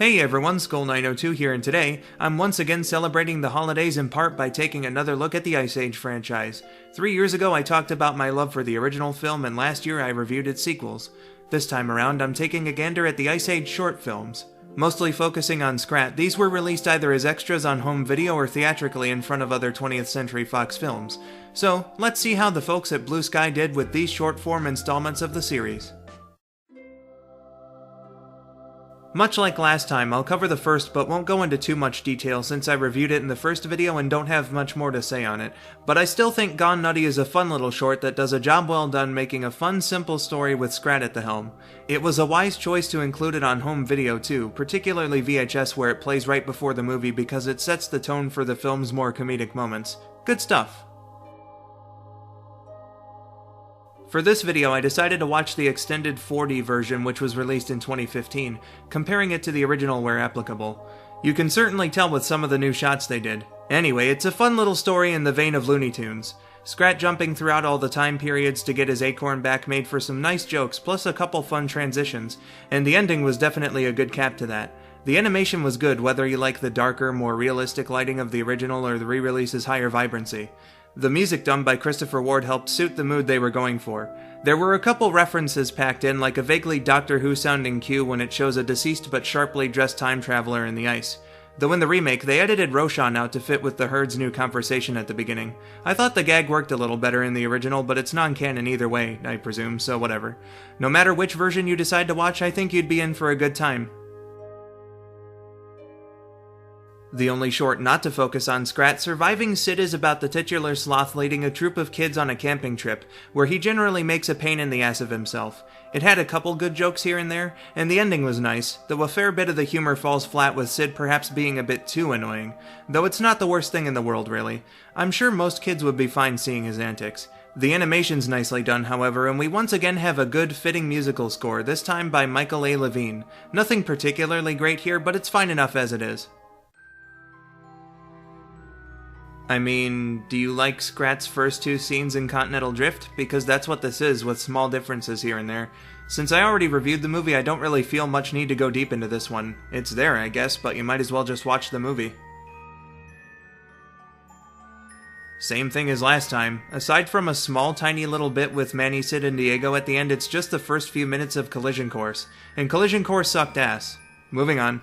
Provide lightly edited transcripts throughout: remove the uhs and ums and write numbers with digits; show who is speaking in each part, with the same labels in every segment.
Speaker 1: Hey everyone, Skull902 here, and today, I'm once again celebrating the holidays in part by taking another look at the Ice Age franchise. 3 years ago I talked about my love for the original film, and last year I reviewed its sequels. This time around I'm taking a gander at the Ice Age short films. Mostly focusing on Scrat, these were released either as extras on home video or theatrically in front of other 20th Century Fox films. So, let's see how the folks at Blue Sky did with these short form installments of the series. Much like last time, I'll cover the first but won't go into too much detail since I reviewed it in the first video and don't have much more to say on it, but I still think Gone Nutty is a fun little short that does a job well done making a fun, simple story with Scrat at the helm. It was a wise choice to include it on home video too, particularly VHS where it plays right before the movie because it sets the tone for the film's more comedic moments. Good stuff. For this video, I decided to watch the extended 4D version which was released in 2015, comparing it to the original where applicable. You can certainly tell with some of the new shots they did. Anyway, it's a fun little story in the vein of Looney Tunes. Scrat jumping throughout all the time periods to get his acorn back made for some nice jokes plus a couple fun transitions, and the ending was definitely a good cap to that. The animation was good whether you like the darker, more realistic lighting of the original or the re-release's higher vibrancy. The music done by Christopher Ward helped suit the mood they were going for. There were a couple references packed in, like a vaguely Doctor Who sounding cue when it shows a deceased but sharply dressed time traveler in the ice. Though in the remake, they edited Roshan out to fit with the herd's new conversation at the beginning. I thought the gag worked a little better in the original, but it's non-canon either way, I presume, so whatever. No matter which version you decide to watch, I think you'd be in for a good time. The only short not to focus on Scrat, Surviving Sid is about the titular sloth leading a troop of kids on a camping trip, where he generally makes a pain in the ass of himself. It had a couple good jokes here and there, and the ending was nice, though a fair bit of the humor falls flat with Sid perhaps being a bit too annoying. Though it's not the worst thing in the world, really. I'm sure most kids would be fine seeing his antics. The animation's nicely done, however, and we once again have a good, fitting musical score, this time by Michael A. Levine. Nothing particularly great here, but it's fine enough as it is. I mean, do you like Scrat's first two scenes in Continental Drift? Because that's what this is, with small differences here and there. Since I already reviewed the movie, I don't really feel much need to go deep into this one. It's there, I guess, but you might as well just watch the movie. Same thing as last time. Aside from a small tiny little bit with Manny, Sid, and Diego at the end, it's just the first few minutes of Collision Course. And Collision Course sucked ass. Moving on.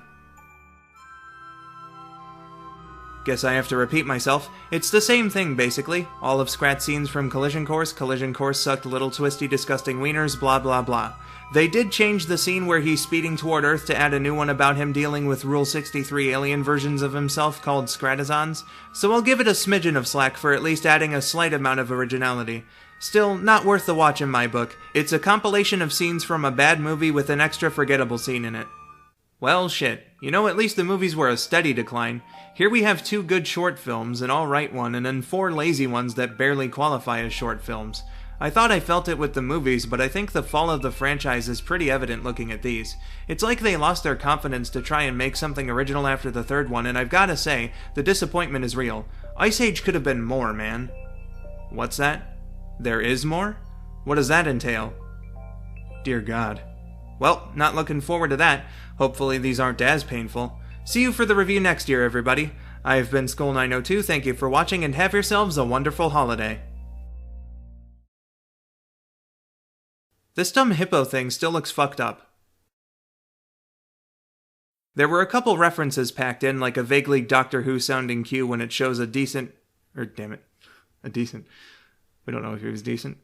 Speaker 1: Guess I have to repeat myself. It's the same thing, basically. All of Scrat's scenes from Collision Course sucked little twisty disgusting wieners, blah blah blah. They did change the scene where he's speeding toward Earth to add a new one about him dealing with Rule 63 alien versions of himself called Scratazons, so I'll give it a smidgen of slack for at least adding a slight amount of originality. Still, not worth the watch in my book. It's a compilation of scenes from a bad movie with an extra forgettable scene in it. Well, shit. You know, at least the movies were a steady decline. Here we have 2 good short films, an alright one, and then 4 lazy ones that barely qualify as short films. I thought I felt it with the movies, but I think the fall of the franchise is pretty evident looking at these. It's like they lost their confidence to try and make something original after the third one, and I've gotta say, the disappointment is real. Ice Age could have been more, man. What's that? There is more? What does that entail? Dear God. Well, not looking forward to that. Hopefully these aren't as painful. See you for the review next year, everybody. I've been Skull902, thank you for watching, and have yourselves a wonderful holiday. This dumb hippo thing still looks fucked up. There were a couple references packed in, like a vaguely Doctor Who sounding cue when it shows a decent... We don't know if he was decent.